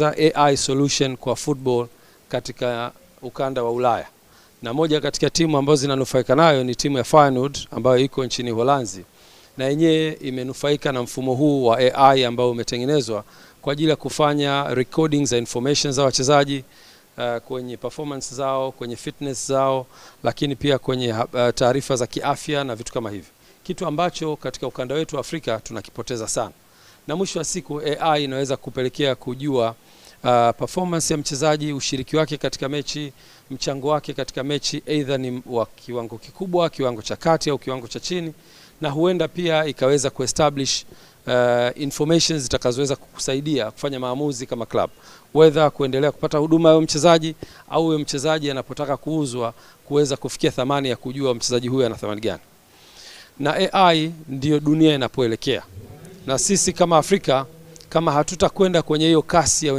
AI solution kwa football katika ukanda wa Ulaya. Na moja katika timu ambazo zinanufaika nayo ni timu ya Feyenoord ambayo iko nchini Holanzi. Na yenyewe imenufaika na mfumo huu wa AI ambao umetengenezwa kwa ajili ya kufanya recording za information za wachezaji kwenye performance zao, kwenye fitness zao, lakini pia kwenye taarifa za kiafya na vitu kama hivi. Kitu ambacho katika ukanda wetu wa Afrika tunakipoteza sana. Na mwisho wa siku AI inaweza kupelekea kujua performance ya mchezaji, ushiriki wake katika mechi, mchango wake katika mechi, either ni wa kiwango kikubwa, kiwango cha kati au kiwango cha chini, na huenda pia ikaweza kuestablish informations zitakazoweza kukusaidia kufanya maamuzi kama club, whether kuendelea kupata huduma ya mchezaji au huyo mchezaji anapotaka kuuzwa kuweza kufikia thamani ya kujua mchezaji huyu ana thamani gani. Na AI ndio dunia inapoelekea. Na sisi kama Afrika kama hatutakwenda kwenye hiyo kasi ya